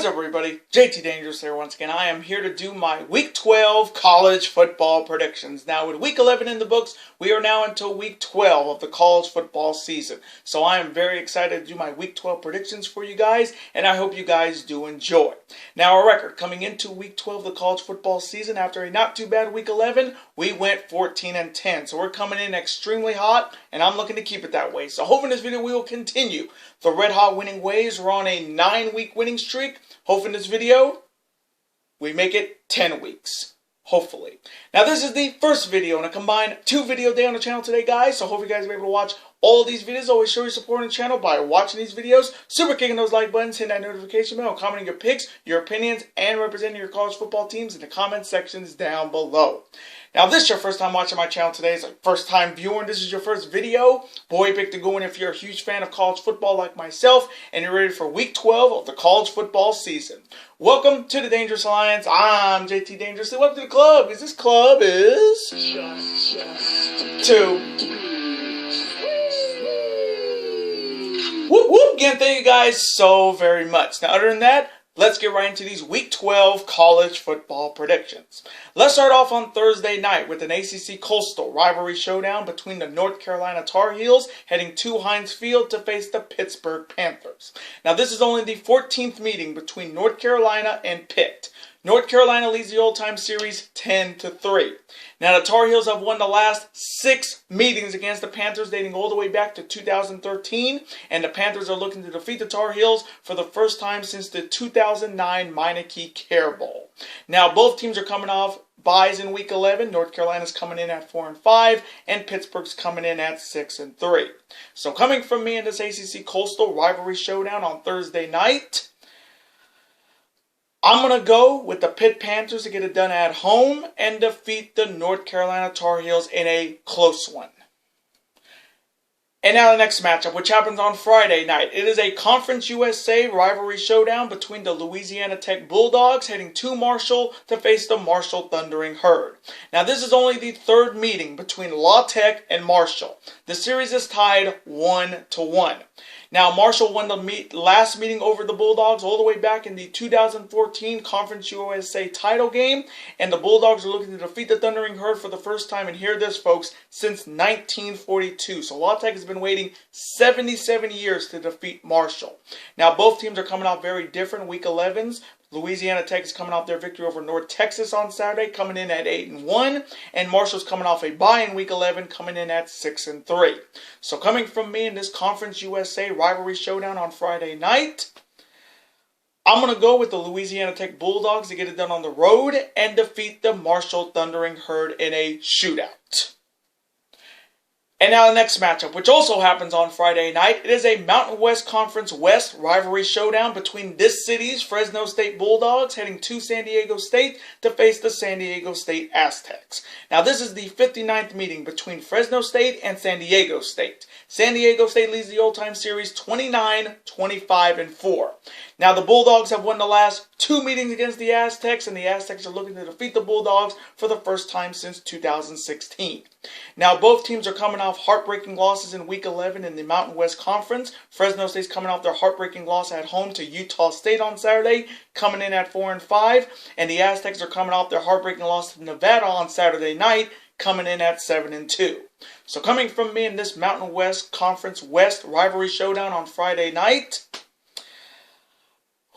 up, everybody? JT Dangerous here once again. I am here to do my Week 12 college football predictions. Now, with Week 11 in the books, we are now into Week 12 of the college football season. So I am very excited to do my Week 12 predictions for you guys, and I hope you guys do enjoy. Now, our record coming into Week 12 of the college football season, after a not too bad Week 11, we went 14-10. So we're coming in extremely hot, and I'm looking to keep it that way. So hoping this video we will continue the red hot winning ways. We're on a 9-week winning streak. Hopefully in this video, we make it 10 weeks. Hopefully. Now this is the first video in a combined 2-video day on the channel today, guys. So I hope you guys will be able to watch all of these videos. Always show your support on the channel by watching these videos, super kicking those like buttons, hitting that notification bell, commenting your picks, your opinions, and representing your college football teams in the comment sections down below. Now, if this is your first time watching my channel today, it's like first time viewing, this is your first video, boy, pick the good one if you're a huge fan of college football like myself, and you're ready for Week 12 of the college football season. Welcome to the Dangerous Alliance. I'm JT Dangerous. Welcome to the club, because this club is just 2. Whoop whoop! Again, thank you guys so very much. Now, other than that, let's get right into these Week 12 college football predictions. Let's start off on Thursday night with an ACC Coastal rivalry showdown between the North Carolina Tar Heels heading to Heinz Field to face the Pittsburgh Panthers. Now, this is only the 14th meeting between North Carolina and Pitt. North Carolina leads the old-time series 10-3. Now, the Tar Heels have won the last 6 meetings against the Panthers dating all the way back to 2013, and the Panthers are looking to defeat the Tar Heels for the first time since the 2009 Meineke Care Bowl. Now, both teams are coming off buys in Week 11. North Carolina's coming in at 4-5, and Pittsburgh's coming in at 6-3. So, coming from me in this ACC Coastal rivalry showdown on Thursday night, I'm going to go with the Pitt Panthers to get it done at home and defeat the North Carolina Tar Heels in a close one. And now the next matchup, which happens on Friday night. It is a Conference USA rivalry showdown between the Louisiana Tech Bulldogs heading to Marshall to face the Marshall Thundering Herd. Now, this is only the 3rd meeting between La Tech and Marshall. The series is tied 1-1. Now, Marshall won the last meeting over the Bulldogs all the way back in the 2014 Conference USA title game, and the Bulldogs are looking to defeat the Thundering Herd for the first time, and hear this, folks, since 1942. So La Tech has been waiting 77 years to defeat Marshall. Now, both teams are coming off very different Week 11s. Louisiana Tech is coming off their victory over North Texas on Saturday, coming in at 8-1, and Marshall's coming off a bye in Week 11, coming in at 6-3. So coming from me in this Conference USA rivalry showdown on Friday night, I'm going to go with the Louisiana Tech Bulldogs to get it done on the road and defeat the Marshall Thundering Herd in a shootout. And now the next matchup, which also happens on Friday night. It is a Mountain West Conference West rivalry showdown between this city's Fresno State Bulldogs heading to San Diego State to face the San Diego State Aztecs. Now, this is the 59th meeting between Fresno State and San Diego State. San Diego State leads the old-time series 29-25-4. Now, the Bulldogs have won the last 2 meetings against the Aztecs, and the Aztecs are looking to defeat the Bulldogs for the first time since 2016. Now, both teams are coming off heartbreaking losses in Week 11 in the Mountain West Conference. Fresno State's coming off their heartbreaking loss at home to Utah State on Saturday, coming in at 4-5, and the Aztecs are coming off their heartbreaking loss to Nevada on Saturday night, coming in at 7-2. So coming from me in this Mountain West Conference West rivalry showdown on Friday night,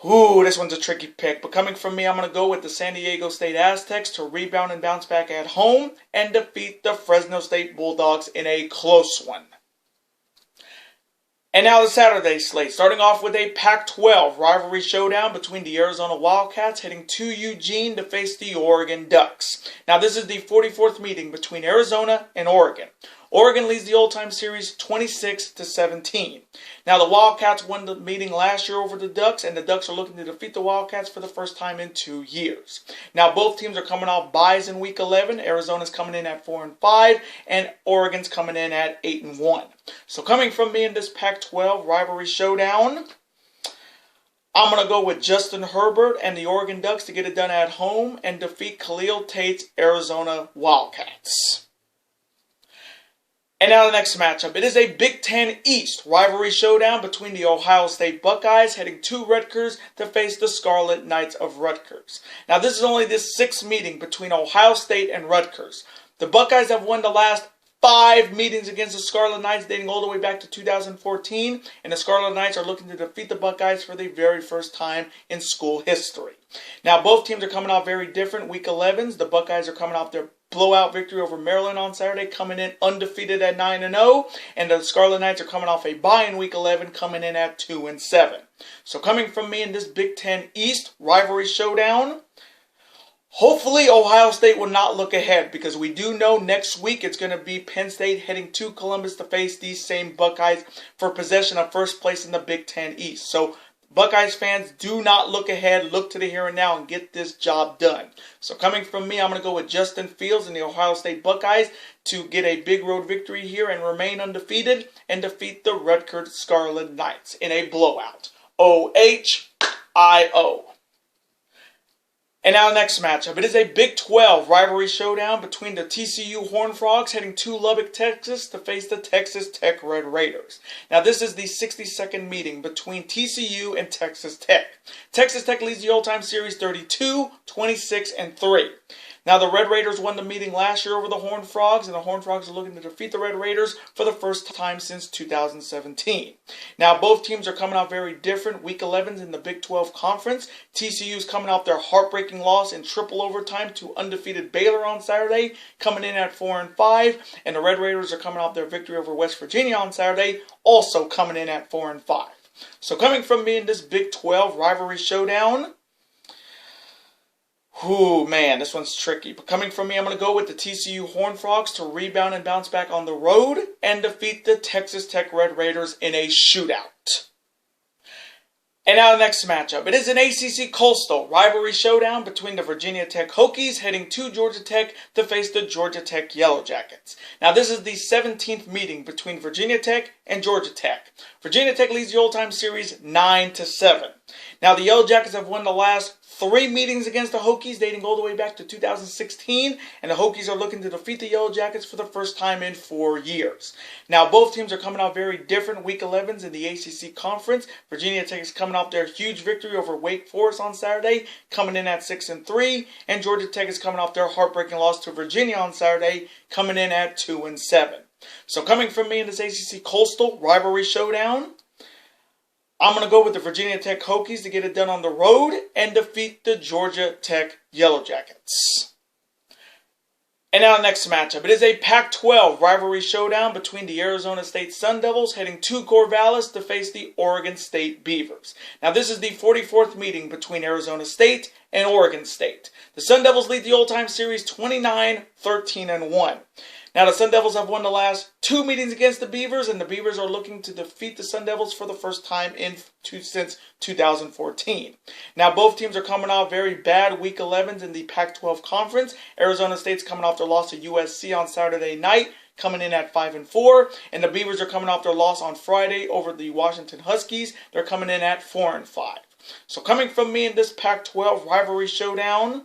ooh, this one's a tricky pick, but coming from me, I'm going to go with the San Diego State Aztecs to rebound and bounce back at home and defeat the Fresno State Bulldogs in a close one. And now the Saturday slate, starting off with a Pac-12 rivalry showdown between the Arizona Wildcats heading to Eugene to face the Oregon Ducks. Now, this is the 44th meeting between Arizona and Oregon. Oregon leads the old-time series 26-17. Now, the Wildcats won the meeting last year over the Ducks, and the Ducks are looking to defeat the Wildcats for the first time in 2 years. Now, both teams are coming off buys in Week 11. Arizona's coming in at 4-5, and Oregon's coming in at 8-1. So, coming from me in this Pac-12 rivalry showdown, I'm going to go with Justin Herbert and the Oregon Ducks to get it done at home and defeat Khalil Tate's Arizona Wildcats. And now the next matchup. It is a Big Ten East rivalry showdown between the Ohio State Buckeyes heading to Rutgers to face the Scarlet Knights of Rutgers. Now this is only the sixth meeting between Ohio State and Rutgers. The Buckeyes have won the last 5 meetings against the Scarlet Knights dating all the way back to 2014. And the Scarlet Knights are looking to defeat the Buckeyes for the very first time in school history. Now both teams are coming out very different. Week 11s, the Buckeyes are coming off their blowout victory over Maryland on Saturday, coming in undefeated at 9-0, and the Scarlet Knights are coming off a bye in Week 11, coming in at 2-7. So coming from me in this Big Ten East rivalry showdown, hopefully Ohio State will not look ahead, because we do know next week it's going to be Penn State heading to Columbus to face these same Buckeyes for possession of first place in the Big Ten East. So Buckeyes fans, do not look ahead. Look to the here and now and get this job done. So coming from me, I'm going to go with Justin Fields and the Ohio State Buckeyes to get a big road victory here and remain undefeated and defeat the Rutgers Scarlet Knights in a blowout. OHIO. And now the next matchup. It is a Big 12 rivalry showdown between the TCU Horned Frogs heading to Lubbock, Texas to face the Texas Tech Red Raiders. Now this is the 62nd meeting between TCU and Texas Tech. Texas Tech leads the all-time series 32-26-3. Now the Red Raiders won the meeting last year over the Horned Frogs, and the Horned Frogs are looking to defeat the Red Raiders for the first time since 2017. Now both teams are coming out very different. Week 11's in the Big 12 Conference. TCU's coming out their heartbreaking loss in triple overtime to undefeated Baylor on Saturday, coming in at 4-5, and the Red Raiders are coming out their victory over West Virginia on Saturday, also coming in at 4-5. So coming from me in this Big 12 rivalry showdown, ooh, man, this one's tricky. But coming from me, I'm going to go with the TCU Horned Frogs to rebound and bounce back on the road and defeat the Texas Tech Red Raiders in a shootout. And now the next matchup. It is an ACC Coastal rivalry showdown between the Virginia Tech Hokies heading to Georgia Tech to face the Georgia Tech Yellow Jackets. Now this is the 17th meeting between Virginia Tech and Georgia Tech. Virginia Tech leads the all-time series 9-7. Now the Yellow Jackets have won the last 3 meetings against the Hokies dating all the way back to 2016, and the Hokies are looking to defeat the Yellow Jackets for the first time in 4 years. Now both teams are coming out very different. Week 11's in the ACC Conference. Virginia Tech is coming off their huge victory over Wake Forest on Saturday, coming in at 6-3, and Georgia Tech is coming off their heartbreaking loss to Virginia on Saturday, coming in at 2-7. So coming from me in this ACC Coastal rivalry showdown, I'm going to go with the Virginia Tech Hokies to get it done on the road and defeat the Georgia Tech Yellow Jackets. And now the next matchup. It is a Pac-12 rivalry showdown between the Arizona State Sun Devils heading to Corvallis to face the Oregon State Beavers. Now this is the 44th meeting between Arizona State and Oregon State. The Sun Devils lead the all-time series 29-13-1. Now, the Sun Devils have won the last 2 meetings against the Beavers, and the Beavers are looking to defeat the Sun Devils for the first time since 2014. Now, both teams are coming off very bad Week 11s in the Pac-12 Conference. Arizona State's coming off their loss to USC on Saturday night, coming in at 5-4, and the Beavers are coming off their loss on Friday over the Washington Huskies. They're coming in at 4-5. So coming from me in this Pac-12 rivalry showdown,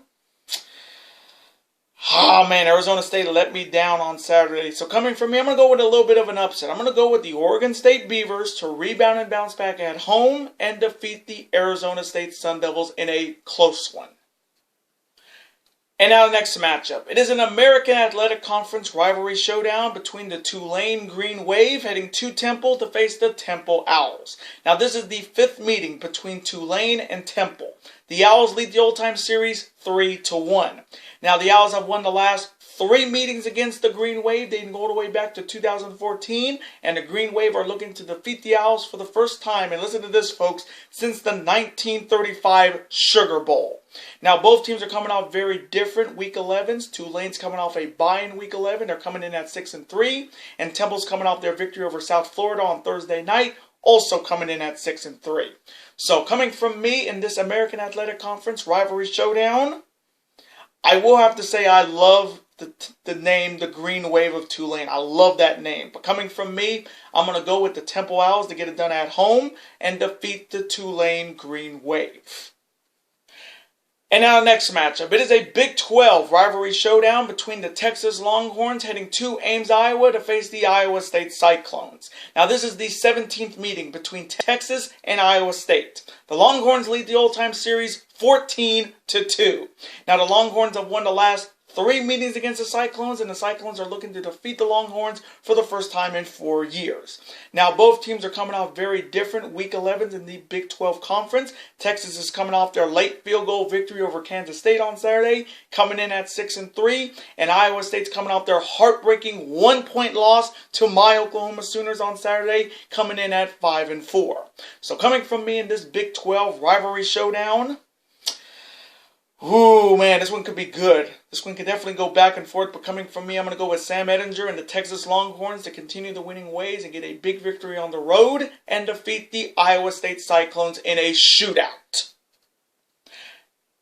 oh man, Arizona State let me down on Saturday. So coming from me, I'm going to go with a little bit of an upset. I'm going to go with the Oregon State Beavers to rebound and bounce back at home and defeat the Arizona State Sun Devils in a close one. And now the next matchup. It is an American Athletic Conference rivalry showdown between the Tulane Green Wave heading to Temple to face the Temple Owls. Now this is the 5th meeting between Tulane and Temple. The Owls lead the all-time series 3-1. Now the Owls have won the last 3 meetings against the Green Wave dating all the way back to 2014, and the Green Wave are looking to defeat the Owls for the first time, and listen to this folks, since the 1935 Sugar Bowl. Now both teams are coming out very different Week 11s. Tulane's coming off a bye in Week 11. They're coming in at 6-3, and Temple's coming off their victory over South Florida on Thursday night, also coming in at 6-3. So coming from me in this American Athletic Conference rivalry showdown, I will have to say I love the name, the Green Wave of Tulane. I love that name. But coming from me, I'm going to go with the Temple Owls to get it done at home and defeat the Tulane Green Wave. And now the next matchup. It is a Big 12 rivalry showdown between the Texas Longhorns heading to Ames, Iowa to face the Iowa State Cyclones. Now this is the 17th meeting between Texas and Iowa State. The Longhorns lead the all-time series 14-2. Now the Longhorns have won the last 3 meetings against the Cyclones, and the Cyclones are looking to defeat the Longhorns for the first time in 4 years. Now, both teams are coming off very different Week 11s in the Big 12 Conference. Texas is coming off their late field goal victory over Kansas State on Saturday, coming in at 6-3, and Iowa State's coming off their heartbreaking 1-point loss to my Oklahoma Sooners on Saturday, coming in at 5-4. So coming from me in this Big 12 rivalry showdown, ooh, man, this one could be good. This one could definitely go back and forth, but coming from me, I'm going to go with Sam Ehlinger and the Texas Longhorns to continue the winning ways and get a big victory on the road and defeat the Iowa State Cyclones in a shootout.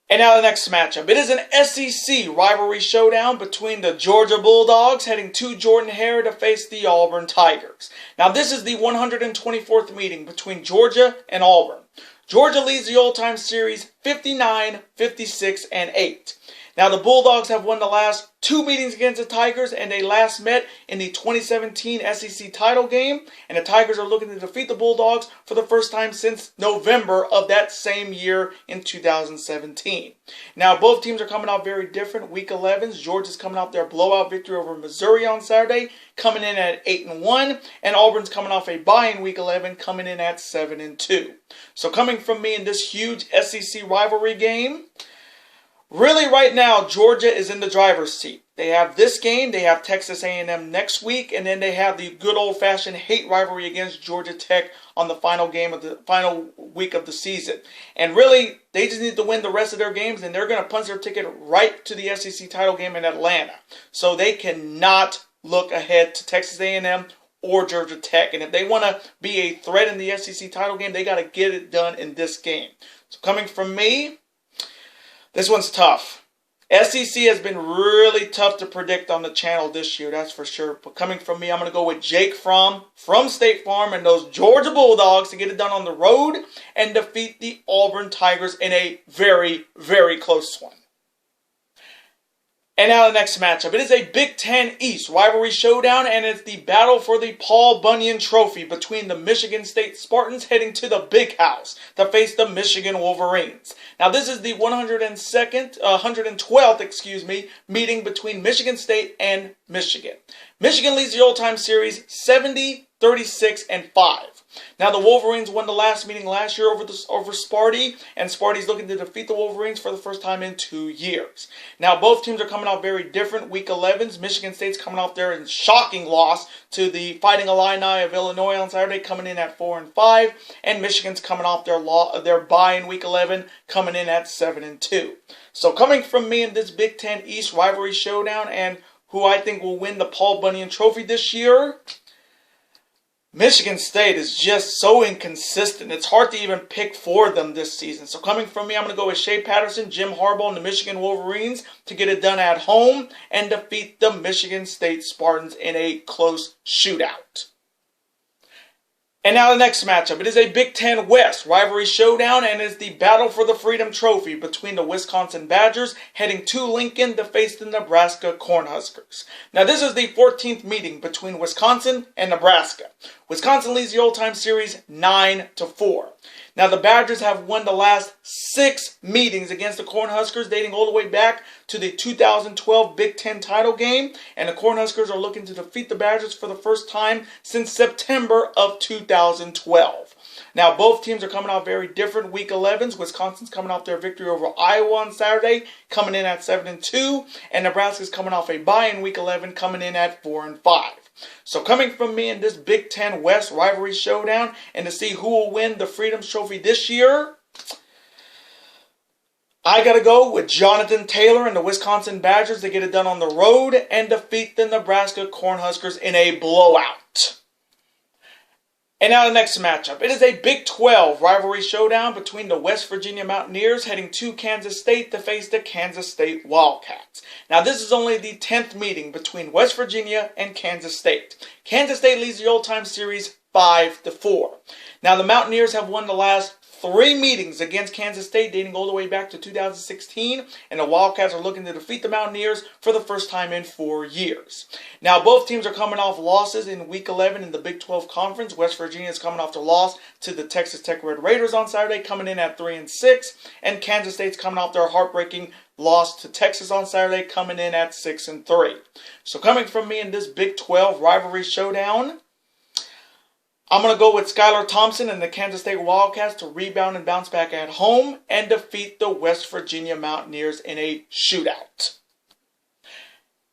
And now the next matchup. It is an SEC rivalry showdown between the Georgia Bulldogs heading to Jordan-Hare to face the Auburn Tigers. Now this is the 124th meeting between Georgia and Auburn. Georgia leads the all-time series 59, 56, and 8. Now the Bulldogs have won the last 2 meetings against the Tigers, and they last met in the 2017 SEC title game, and the Tigers are looking to defeat the Bulldogs for the first time since November of that same year in 2017. Now both teams are coming out very different Week 11s. Georgia's coming out their blowout victory over Missouri on Saturday, coming in at 8-1, and Auburn's coming off a bye in Week 11, coming in at 7-2. So coming from me in this huge SEC rivalry game, really right now Georgia is in the driver's seat. They have this game, they have Texas A&M next week, and then they have the good old-fashioned hate rivalry against Georgia Tech on the final game of the final week of the season. And really, they just need to win the rest of their games, and they're going to punch their ticket right to the SEC title game in Atlanta. So they cannot look ahead to Texas A&M or Georgia Tech. And if they want to be a threat in the SEC title game, they got to get it done in this game. So coming from me, this one's tough. SEC has been really tough to predict on the channel this year, that's for sure. But coming from me, I'm going to go with Jake from State Farm and those Georgia Bulldogs to get it done on the road and defeat the Auburn Tigers in a very, very close one. And now the next matchup. It is a Big Ten East rivalry showdown, and it's the battle for the Paul Bunyan Trophy between the Michigan State Spartans heading to the Big House to face the Michigan Wolverines. Now this is the 112th, meeting between Michigan State and Michigan. Michigan leads the all-time series 70, 36, and 5. Now the Wolverines won the last meeting last year over Sparty, and Sparty's looking to defeat the Wolverines for the first time in 2 years. Now both teams are coming out very different Week 11s. Michigan State's coming out there in shocking loss to the Fighting Illini of Illinois on Saturday, coming in at 4-5, and Michigan's coming off their bye in Week 11, coming in at 7-2. So coming from me in this Big Ten East rivalry showdown, and who I think will win the Paul Bunyan Trophy this year, Michigan State is just so inconsistent. It's hard to even pick for them this season. So coming from me, I'm going to go with Shea Patterson, Jim Harbaugh, and the Michigan Wolverines to get it done at home and defeat the Michigan State Spartans in a close shootout. And now the next matchup. It is a Big Ten West rivalry showdown, and it's the battle for the Freedom Trophy between the Wisconsin Badgers heading to Lincoln to face the Nebraska Cornhuskers. Now this is the 14th meeting between Wisconsin and Nebraska. Wisconsin leads the all-time series 9-4. Now the Badgers have won the last 6 meetings against the Cornhuskers, dating all the way back to the 2012 Big Ten title game, and the Cornhuskers are looking to defeat the Badgers for the first time since September of 2012. Now both teams are coming out very different Week 11s. Wisconsin's coming off their victory over Iowa on Saturday, coming in at 7-2, and Nebraska's coming off a bye in Week 11, coming in at 4-5. So coming from me in this Big Ten West rivalry showdown, and to see who will win the Freedom Trophy this year, I got to go with Jonathan Taylor and the Wisconsin Badgers to get it done on the road and defeat the Nebraska Cornhuskers in a blowout. And now the next matchup. It is a Big 12 rivalry showdown between the West Virginia Mountaineers heading to Kansas State to face the Kansas State Wildcats. Now this is only the 10th meeting between West Virginia and Kansas State. Kansas State leads the all-time series 5-4. Now the Mountaineers have won the last 3 meetings against Kansas State dating all the way back to 2016, and the Wildcats are looking to defeat the Mountaineers for the first time in 4 years. Now, both teams are coming off losses in Week 11 in the Big 12 Conference. West Virginia is coming off the loss to the Texas Tech Red Raiders on Saturday, coming in at 3-6, and Kansas State's coming off their heartbreaking loss to Texas on Saturday, coming in at 6-3. So coming from me in this Big 12 rivalry showdown, I'm going to go with Skylar Thompson and the Kansas State Wildcats to rebound and bounce back at home and defeat the West Virginia Mountaineers in a shootout.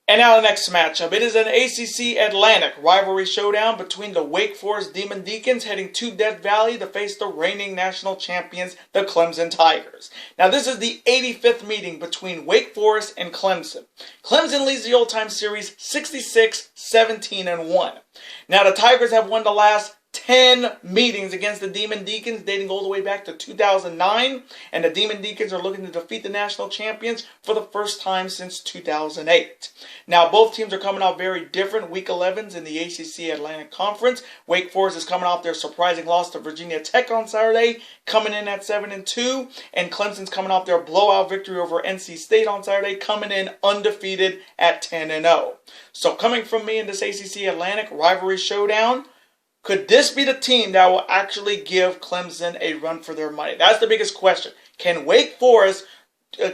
And now the next matchup. It is an ACC Atlantic rivalry showdown between the Wake Forest Demon Deacons heading to Death Valley to face the reigning national champions, the Clemson Tigers. Now this is the 85th meeting between Wake Forest and Clemson. Clemson leads the old-time series 66-17-1. Now the Tigers have won the last 10 meetings against the Demon Deacons dating all the way back to 2009, and the Demon Deacons are looking to defeat the national champions for the first time since 2008. Now both teams are coming out very different Week 11s in the ACC Atlantic Conference. Wake Forest is coming off their surprising loss to Virginia Tech on Saturday, coming in at 7-2, and Clemson's coming off their blowout victory over NC State on Saturday, coming in undefeated at 10-0. So coming from me in this ACC Atlantic rivalry showdown, could this be the team that will actually give Clemson a run for their money? That's the biggest question. Can Wake Forest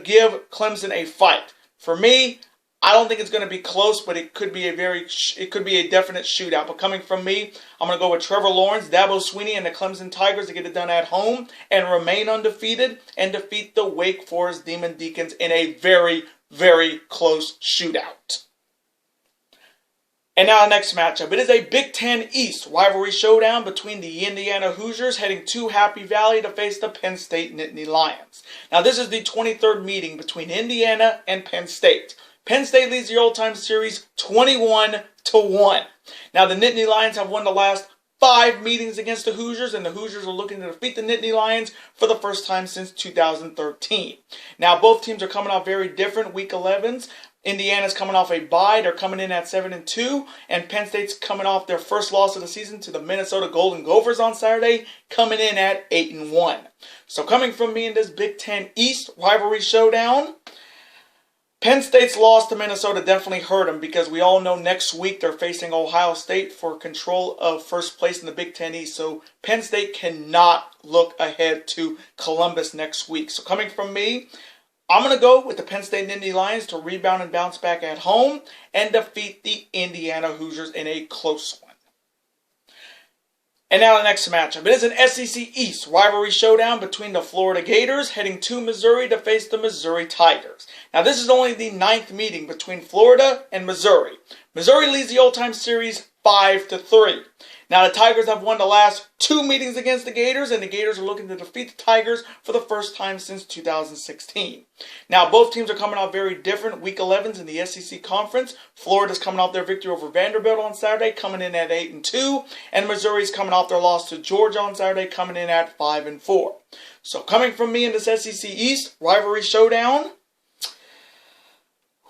give Clemson a fight? For me, I don't think it's going to be close, but it could be a definite shootout. But coming from me, I'm going to go with Trevor Lawrence, Dabo Swinney, and the Clemson Tigers to get it done at home and remain undefeated and defeat the Wake Forest Demon Deacons in a very, very close shootout. And now the next matchup. It is a Big Ten East rivalry showdown between the Indiana Hoosiers heading to Happy Valley to face the Penn State Nittany Lions. Now this is the 23rd meeting between Indiana and Penn State. Penn State leads the old-time series 21-1. Now the Nittany Lions have won the last 5 meetings against the Hoosiers, and the Hoosiers are looking to defeat the Nittany Lions for the first time since 2013. Now both teams are coming off very different Week 11s. Indiana's coming off a bye. They're coming in at 7-2. And Penn State's coming off their first loss of the season to the Minnesota Golden Gophers on Saturday, coming in at 8-1. So coming from me in this Big Ten East rivalry showdown, Penn State's loss to Minnesota definitely hurt them because we all know next week they're facing Ohio State for control of first place in the Big Ten East. So Penn State cannot look ahead to Columbus next week. So coming from me, I'm going to go with the Penn State Nittany Lions to rebound and bounce back at home and defeat the Indiana Hoosiers in a close one. And now the next matchup. It is an SEC East rivalry showdown between the Florida Gators heading to Missouri to face the Missouri Tigers. Now this is only the 9th meeting between Florida and Missouri. Missouri leads the old-time series 5-3. Now the Tigers have won the last 2 meetings against the Gators, and the Gators are looking to defeat the Tigers for the first time since 2016. Now both teams are coming out very different Week 11s in the SEC Conference. Florida's coming off their victory over Vanderbilt on Saturday, coming in at 8-2, and Missouri's coming off their loss to Georgia on Saturday, coming in at 5-4. So coming from me in this SEC East rivalry showdown,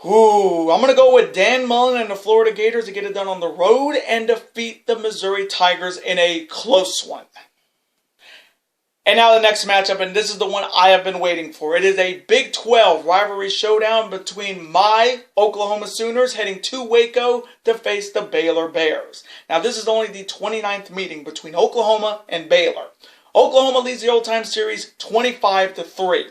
I'm going to go with Dan Mullen and the Florida Gators to get it done on the road and defeat the Missouri Tigers in a close one. And now the next matchup, and this is the one I have been waiting for. It is a Big 12 rivalry showdown between my Oklahoma Sooners heading to Waco to face the Baylor Bears. Now this is only the 29th meeting between Oklahoma and Baylor. Oklahoma leads the old-time series 25-3.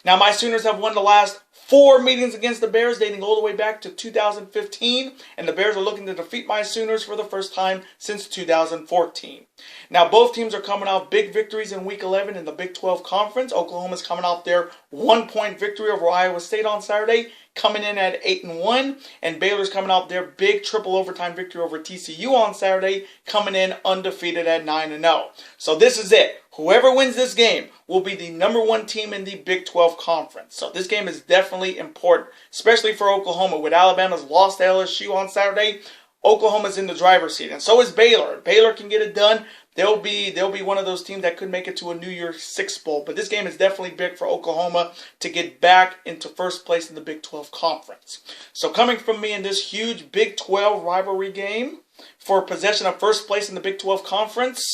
Now my Sooners have won the last 4 meetings against the Bears dating all the way back to 2015, and the Bears are looking to defeat my Sooners for the first time since 2014. Now both teams are coming off big victories in Week 11 in the Big 12 Conference. Oklahoma's coming off their 1-point victory over Iowa State on Saturday, coming in at 8-1, and Baylor's coming off their big triple overtime victory over TCU on Saturday, coming in undefeated at 9-0. So this is it. Whoever wins this game will be the #1 team in the Big 12 Conference. So this game is definitely important, especially for Oklahoma. With Alabama's loss to LSU on Saturday, Oklahoma's in the driver's seat, and so is Baylor. If Baylor can get it done, they'll be one of those teams that could make it to a New Year's Six bowl. But this game is definitely big for Oklahoma to get back into first place in the Big 12 Conference. So coming from me in this huge Big 12 rivalry game for possession of first place in the Big 12 Conference,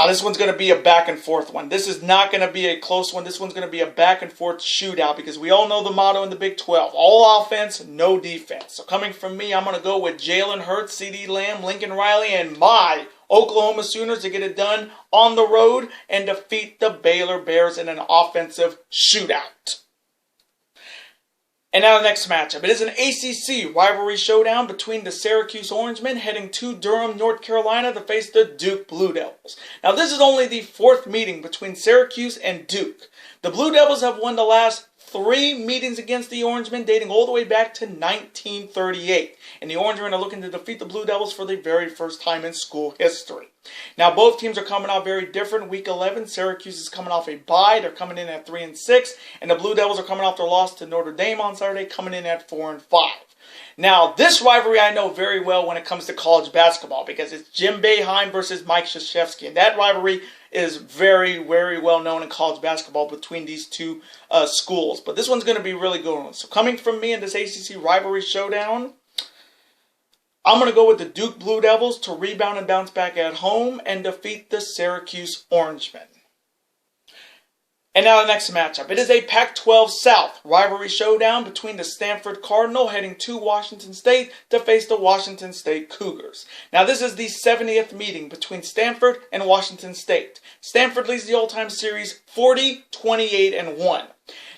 This one's going to be a back and forth one. This is not going to be a close one. This one's going to be a back and forth shootout because we all know the motto in the Big 12. All offense, no defense. So coming from me, I'm going to go with Jalen Hurts, CeeDee Lamb, Lincoln Riley, and my Oklahoma Sooners to get it done on the road and defeat the Baylor Bears in an offensive shootout. And now the next matchup. It is an ACC rivalry showdown between the Syracuse Orangemen heading to Durham, North Carolina to face the Duke Blue Devils. Now this is only the fourth meeting between Syracuse and Duke. The Blue Devils have won the last 3 meetings against the Orangemen dating all the way back to 1938. And the Orangemen are looking to defeat the Blue Devils for the very first time in school history. Now both teams are coming out very different. Week 11, Syracuse is coming off a bye. They're coming in at 3-6. And the Blue Devils are coming off their loss to Notre Dame on Saturday, coming in at 4-5. Now, this rivalry I know very well when it comes to college basketball because it's Jim Boeheim versus Mike Krzyzewski. And that rivalry is very, very well known in college basketball between these two schools. But this one's going to be really good. So coming from me in this ACC rivalry showdown, I'm going to go with the Duke Blue Devils to rebound and bounce back at home and defeat the Syracuse Orangemen. And now the next matchup. It is a Pac-12 South rivalry showdown between the Stanford Cardinal heading to Washington State to face the Washington State Cougars. Now this is the 70th meeting between Stanford and Washington State. Stanford leads the all-time series 40-28-1.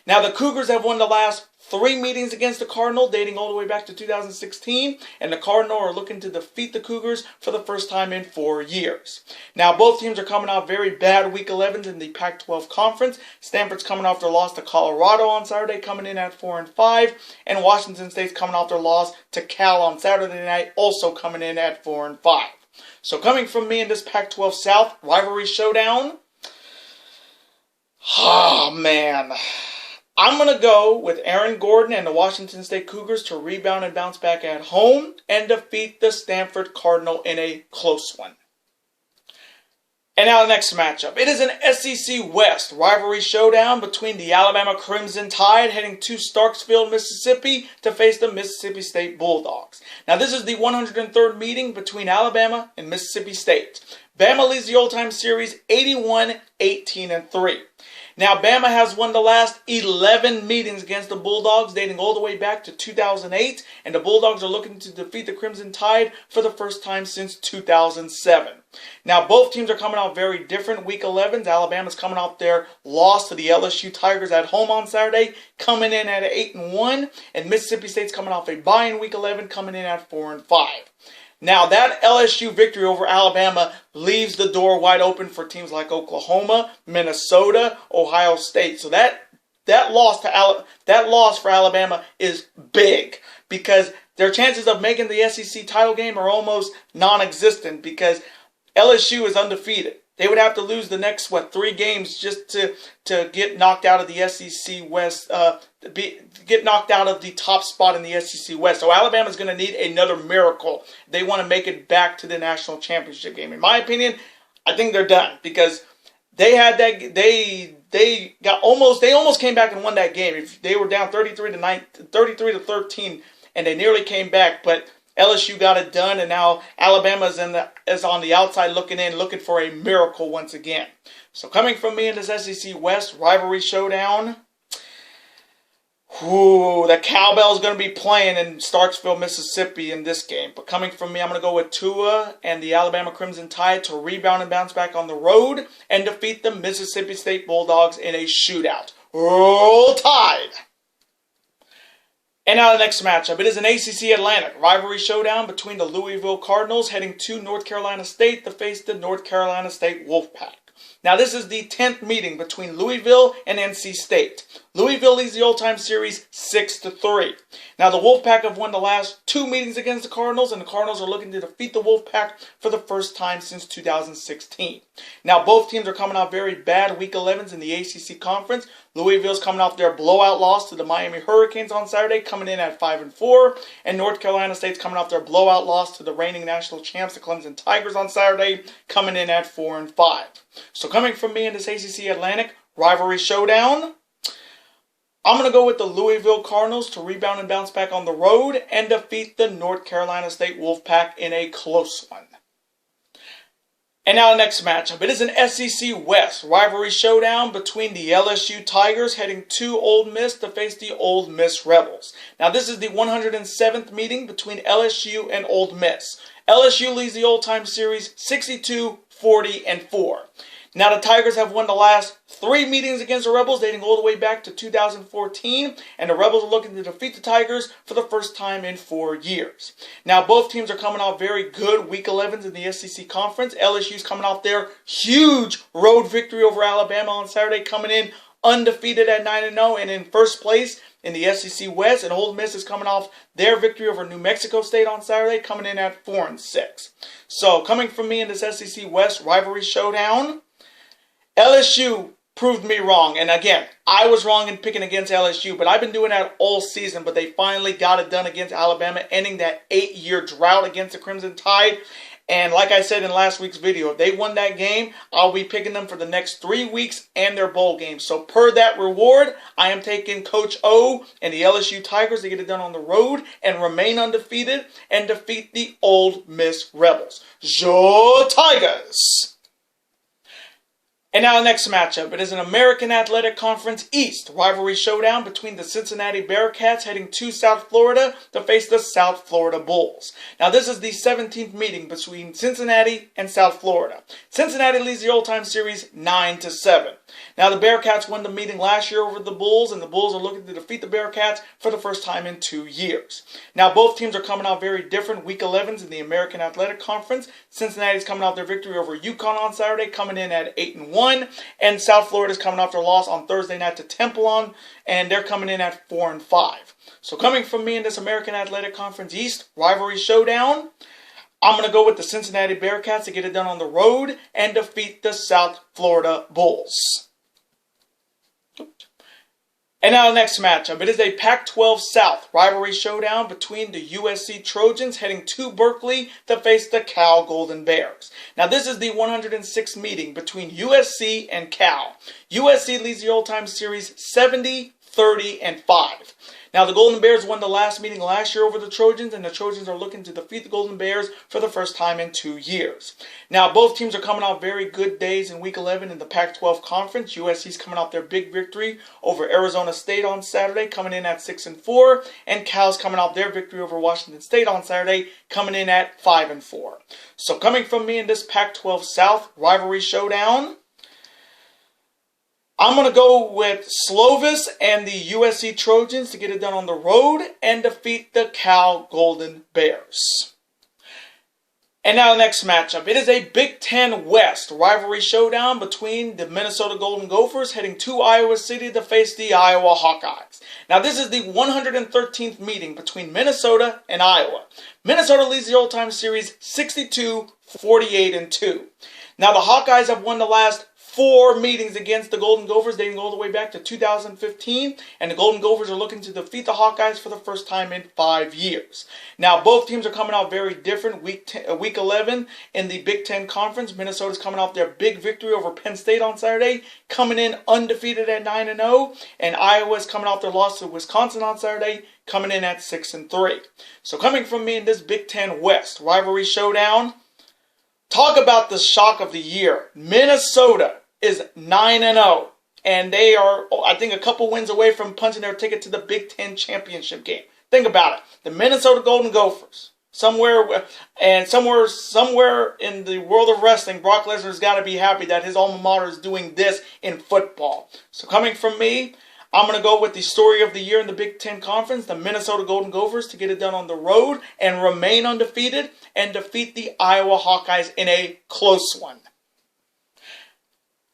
Now the Cougars have won the last 3 meetings against the Cardinal dating all the way back to 2016, and the Cardinal are looking to defeat the Cougars for the first time in 4 years. Now both teams are coming off very bad Week 11s in the Pac-12 Conference. Stanford's coming off their loss to Colorado on Saturday, coming in at 4-5, and Washington State's coming off their loss to Cal on Saturday night, also coming in at 4-5. So coming from me in this Pac-12 South rivalry showdown, oh man, I'm going to go with Aaron Gordon and the Washington State Cougars to rebound and bounce back at home and defeat the Stanford Cardinal in a close one. And now the next matchup. It is an SEC West rivalry showdown between the Alabama Crimson Tide heading to Starkville, Mississippi to face the Mississippi State Bulldogs. Now this is the 103rd meeting between Alabama and Mississippi State. Bama leads the all-time series 81-18-3. Now, Bama has won the last 11 meetings against the Bulldogs, dating all the way back to 2008, and the Bulldogs are looking to defeat the Crimson Tide for the first time since 2007. Now, both teams are coming out very different. Week 11, Alabama's coming off their loss to the LSU Tigers at home on Saturday, coming in at 8-1, and Mississippi State's coming off a bye in Week 11, coming in at 4-5. Now, that LSU victory over Alabama leaves the door wide open for teams like Oklahoma, Minnesota, Ohio State. So that loss for Alabama is big because their chances of making the SEC title game are almost non-existent because LSU is undefeated. They would have to lose the next, 3 games just to get knocked out of the SEC West, get knocked out of the top spot in the SEC West. So Alabama's going to need another miracle. They want to make it back to the national championship game. In my opinion, I think they're done because they had that. They almost came back and won that game. If they were down 33-13, and they nearly came back, but LSU got it done, and now Alabama's is on the outside looking for a miracle once again. So coming from me in this SEC West rivalry showdown, the cowbell's going to be playing in Starkville, Mississippi in this game. But coming from me, I'm going to go with Tua and the Alabama Crimson Tide to rebound and bounce back on the road and defeat the Mississippi State Bulldogs in a shootout. Roll Tide! And now the next matchup. It is an ACC Atlantic rivalry showdown between the Louisville Cardinals heading to North Carolina State to face the North Carolina State Wolfpack. Now this is the 10th meeting between Louisville and NC State. Louisville leads the all-time series 6-3. Now the Wolfpack have won the last 2 meetings against the Cardinals, and the Cardinals are looking to defeat the Wolfpack for the first time since 2016. Now both teams are coming off very bad Week 11s in the ACC Conference. Louisville's coming off their blowout loss to the Miami Hurricanes on Saturday, coming in at 5-4, and North Carolina State's coming off their blowout loss to the reigning national champs, the Clemson Tigers, on Saturday, coming in at 4-5. So coming from me in this ACC Atlantic rivalry showdown, I'm going to go with the Louisville Cardinals to rebound and bounce back on the road and defeat the North Carolina State Wolfpack in a close one. And now the next matchup. It is an SEC West rivalry showdown between the LSU Tigers heading to Ole Miss to face the Ole Miss Rebels. Now this is the 107th meeting between LSU and Ole Miss. LSU leads the old-time series 62-40-4. Now the Tigers have won the last 3 meetings against the Rebels dating all the way back to 2014, and the Rebels are looking to defeat the Tigers for the first time in 4 years. Now both teams are coming off very good Week 11s in the SEC Conference. LSU's coming off their huge road victory over Alabama on Saturday, coming in undefeated at 9-0 and in first place in the SEC West, and Ole Miss is coming off their victory over New Mexico State on Saturday, coming in at 4-6. So coming from me in this SEC West rivalry showdown, LSU proved me wrong. And again, I was wrong in picking against LSU, but I've been doing that all season. But they finally got it done against Alabama, ending that 8-year drought against the Crimson Tide. And like I said in last week's video, if they won that game, I'll be picking them for the next 3 weeks and their bowl games. So per that reward, I am taking Coach O and the LSU Tigers to get it done on the road and remain undefeated and defeat the Ole Miss Rebels. Go Tigers! And now the next matchup. It is an American Athletic Conference East rivalry showdown between the Cincinnati Bearcats heading to South Florida to face the South Florida Bulls. Now this is the 17th meeting between Cincinnati and South Florida. Cincinnati leads the all-time series 9-7. Now the Bearcats won the meeting last year over the Bulls, and the Bulls are looking to defeat the Bearcats for the first time in 2 years. Now both teams are coming out very different Week 11s in the American Athletic Conference. Cincinnati's coming out their victory over UConn on Saturday, coming in at 8-1. And South Florida's coming off their loss on Thursday night to Temple, and they're coming in at 4-5. So coming from me in this American Athletic Conference East rivalry showdown, I'm going to go with the Cincinnati Bearcats to get it done on the road and defeat the South Florida Bulls. And now the next matchup. It is a Pac-12 South rivalry showdown between the USC Trojans heading to Berkeley to face the Cal Golden Bears. Now this is the 106th meeting between USC and Cal. USC leads the all-time series 70-30-5. Now the Golden Bears won the last meeting last year over the Trojans, and the Trojans are looking to defeat the Golden Bears for the first time in 2 years. Now both teams are coming off very good days in Week 11 in the Pac-12 Conference. USC's coming off their big victory over Arizona State on Saturday, coming in at 6-4, and Cal's coming off their victory over Washington State on Saturday, coming in at 5-4. So coming from me in this Pac-12 South rivalry showdown, I'm going to go with Slovis and the USC Trojans to get it done on the road and defeat the Cal Golden Bears. And now the next matchup. It is a Big Ten West rivalry showdown between the Minnesota Golden Gophers heading to Iowa City to face the Iowa Hawkeyes. Now this is the 113th meeting between Minnesota and Iowa. Minnesota leads the all-time series 62-48-2. Now the Hawkeyes have won the last 4 meetings against the Golden Gophers dating all the way back to 2015, and the Golden Gophers are looking to defeat the Hawkeyes for the first time in 5 years. Now both teams are coming out very different. Week 11 in the Big Ten Conference, Minnesota's coming off their big victory over Penn State on Saturday, coming in undefeated at 9-0, and Iowa's coming off their loss to Wisconsin on Saturday, coming in at 6-3. So coming from me in this Big Ten West rivalry showdown, talk about the shock of the year. Minnesota is 9-0, and they are, I think, a couple wins away from punching their ticket to the Big Ten championship game. Think about it. The Minnesota Golden Gophers, somewhere in the world of wrestling, Brock Lesnar's got to be happy that his alma mater is doing this in football. So coming from me, I'm going to go with the story of the year in the Big Ten Conference, the Minnesota Golden Gophers, to get it done on the road and remain undefeated and defeat the Iowa Hawkeyes in a close one.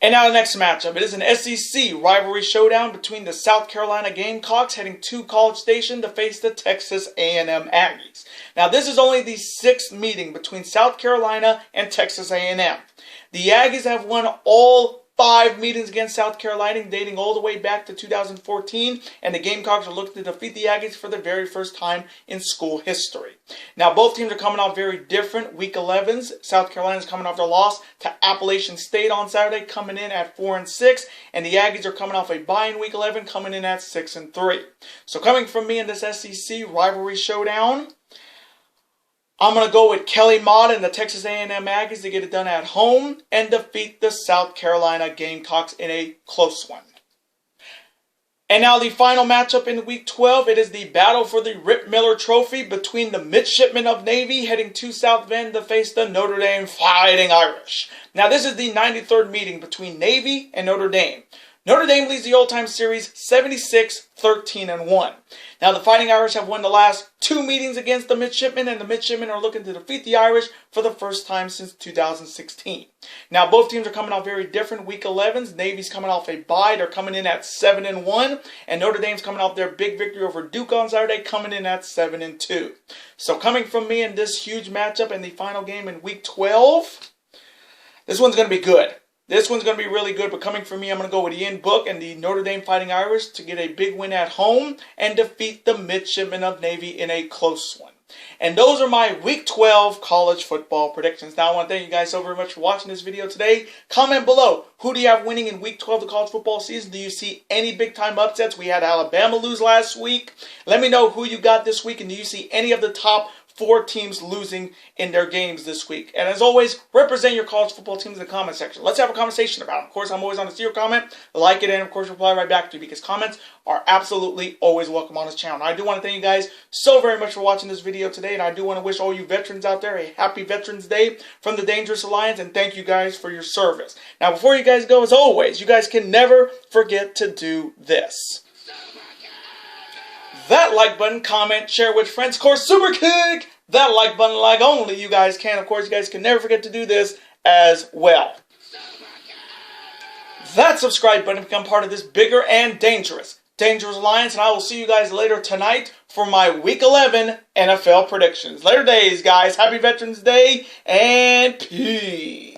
And now the next matchup. It is an SEC rivalry showdown between the South Carolina Gamecocks heading to College Station to face the Texas A&M Aggies. Now this is only the 6th meeting between South Carolina and Texas A&M. The Aggies have won all 5 meetings against South Carolina dating all the way back to 2014, and the Gamecocks are looking to defeat the Aggies for the very first time in school history. Now both teams are coming off very different Week 11s. South Carolina's coming off their loss to Appalachian State on Saturday, coming in at 4-6, and the Aggies are coming off a bye in Week 11, coming in at 6-3. So coming from me in this SEC rivalry showdown, I'm going to go with Kelly Mott and the Texas A&M Aggies to get it done at home and defeat the South Carolina Gamecocks in a close one. And now the final matchup in Week 12, it is the battle for the Rip Miller Trophy between the Midshipmen of Navy heading to South Bend to face the Notre Dame Fighting Irish. Now this is the 93rd meeting between Navy and Notre Dame. Notre Dame leads the all-time series 76-13-1. Now the Fighting Irish have won the last 2 meetings against the Midshipmen, and the Midshipmen are looking to defeat the Irish for the first time since 2016. Now both teams are coming off very different Week 11s. Navy's coming off a bye. They're coming in at 7-1, and Notre Dame's coming off their big victory over Duke on Saturday, coming in at 7-2. So coming from me in this huge matchup in the final game in Week 12, this one's going to be good. This one's going to be really good, but coming from me, I'm going to go with Ian Book and the Notre Dame Fighting Irish to get a big win at home and defeat the Midshipmen of Navy in a close one. And those are my Week 12 college football predictions. Now, I want to thank you guys so very much for watching this video today. Comment below, who do you have winning in Week 12 of the college football season? Do you see any big-time upsets? We had Alabama lose last week. Let me know who you got this week, and do you see any of the top 4 teams losing in their games this week? And as always, represent your college football teams in the comment section. Let's have a conversation about them. Of course, I'm always on to see your comment, like it, and of course, reply right back to you, because comments are absolutely always welcome on this channel. Now, I do want to thank you guys so very much for watching this video today, and I do want to wish all you veterans out there a happy Veterans Day from the Dangerous Alliance, and thank you guys for your service. Now, before you guys go, as always, you guys can never forget to do this. That like button, comment, share with friends. Of course, super kick that like button like only you guys can. Of course, you guys can never forget to do this as well. That subscribe button to become part of this bigger and dangerous Alliance. And I will see you guys later tonight for my Week 11 NFL predictions. Later days, guys. Happy Veterans Day and peace.